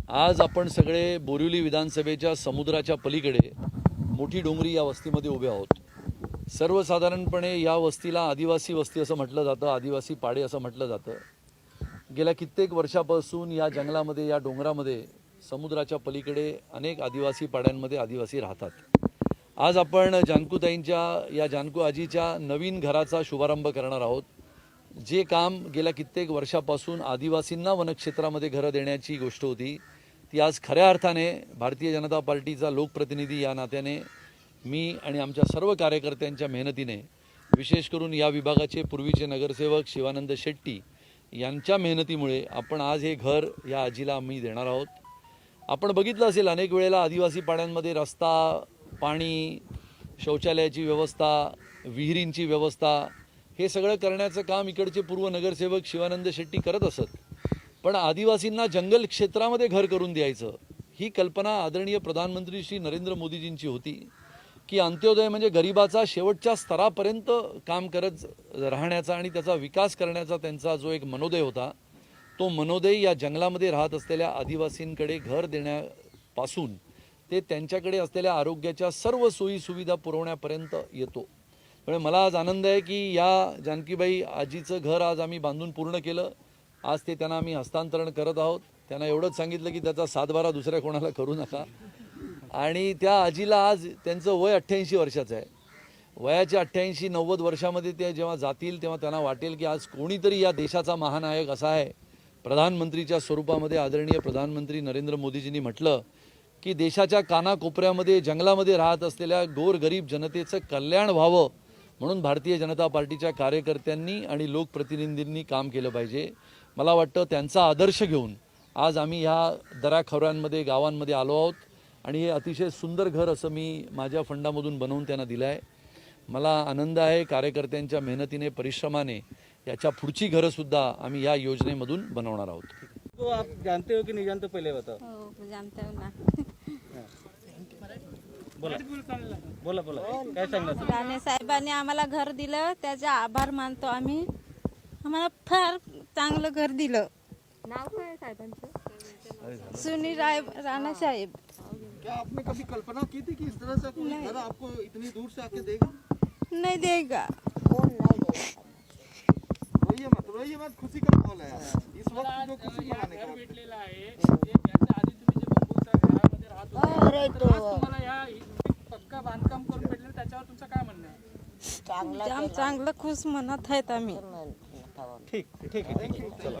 आज आपण सगळे बोरिवली विधानसभेच्या समुद्राच्या पलीकडे मोठी डोंगरी या वस्तीमध्ये उभे आहोत। सर्वसाधारणपणे या वस्तीला आदिवासी वस्ती असं म्हटलं जातं, आदिवासी पाडे असं म्हटलं जातं। गेल्या कित्येक वर्षापासून या जंगलामध्ये, या डोंगरामध्ये समुद्राच्या पलीकडे अनेक आदिवासी पाड्यांमध्ये आदिवासी राहतात। आज आपण जानकूताईंच्या, या जानकू आजीच्या नवीन घराचा शुभारंभ करणार आहोत। जे काम गेल्या कित्येक वर्षापासून आदिवासींना वनक्षेत्रामध्ये घरं देण्याची गोष्ट होती, ती आज खऱ्या अर्थाने भारतीय जनता पार्टीचा लोकप्रतिनिधी या नात्याने मी आणि आमच्या सर्व कार्यकर्त्यांच्या मेहनतीने, विशेष करून या विभागाचे पूर्वीचे नगरसेवक शिवानंद शेट्टी यांच्या मेहनतीमुळे आपण आज हे घर या आजीला आम्ही देणार आहोत। आपण बघितलं असेल अनेक वेळेला आदिवासी पाड्यांमध्ये रस्ता, पाणी, शौचालयाची व्यवस्था, विहिरींची व्यवस्था हे सगळं करण्याचं काम इकडचे पूर्व नगरसेवक शिवानंद शेट्टी करत असत। पण आदिवासींना जंगल क्षेत्रामध्ये घर करून द्यायचं ही कल्पना आदरणीय प्रधानमंत्री श्री नरेंद्र मोदीजींची होती की अंत्योदय म्हणजे गरिबाचा शेवटच्या स्तरापर्यंत काम करत राहण्याचा आणि त्याचा विकास करण्याचा त्यांचा जो एक मनोदय होता, तो मनोदय या जंगलामध्ये राहत असलेल्या आदिवासींकडे घर देण्यापासून ते त्यांच्याकडे असलेल्या आरोग्याच्या सर्व सोयी सुविधा पुरवण्यापर्यंत येतो। त्यामुळे मला आज आनंद आहे की या जानकीबाई आजीचं घर आज आम्ही बांधून पूर्ण केलं। आज ते त्यांना आम्ही हस्तांतरण करत आहोत। त्यांना एवढंच सांगितलं की त्याचा सातबारा दुसऱ्या कोणाला करू नका। आणि त्या आजीला आज त्यांचं वय 88 वर्षाचं आहे। वयाच्या 88-90 वर्षामध्ये ते जेव्हा जातील तेव्हा त्यांना वाटेल की आज कोणीतरी या देशाचा महानायक असा आहे। प्रधानमंत्रीच्या स्वरूपामध्ये आदरणीय प्रधानमंत्री नरेंद्र मोदीजींनी म्हटलं की देशाच्या कानाकोपऱ्यामध्ये जंगलामध्ये राहत असलेल्या गोरगरीब जनतेचं कल्याण व्हावं म्हणून भारतीय जनता पार्टीच्या कार्यकर्त्यांनी आणि लोकप्रतिनिधींनी काम केलं पाहिजे। मला वाटतं त्यांचा आदर्श घेऊन आज आम्ही ह्या दऱ्याखोऱ्यांमध्ये, गावांमध्ये आलो आहोत आणि हे अतिशय सुंदर घर असं मी माझ्या फंडामधून बनवून त्यांना दिलं आहे। मला आनंद आहे कार्यकर्त्यांच्या मेहनतीने, परिश्रमाने याच्या पुढची घरंसुद्धा आम्ही या योजनेमधून बनवणार आहोत। तो आप जानते हो कि नहीं जानते, पहले बताओ। हो जानते हो ना। बोला बोला बोला, काय सांगणार? राणे साहेबांनी आम्हाला घर दिलं, त्याचे आभार मानतो आम्ही। आम्हाला फार चांगलं घर दिलं। नाव काय साहेबांचं? सुनील राणा साहेब। क्या आपने कभी कल्पना की थी कि इस तरह से कोई घर आपको इतनी दूर से आके देगा? नहीं देगा। रोइए मत, खुशी का माहौल है इस वक्त, जो खुशी मनाने का भेटलेला आहे। त्याच्या आधी तुम्ही जे बंबूच्या घरामध्ये राहत होते, आज तुम्हाला या पक्का बांधकाम करून भेटले, त्याच्यावर तुमचं काय म्हणणं आहे? चांगलं खुश म्हणत आहेत आम्ही। ठीक ठीक आहे, थँक्यू।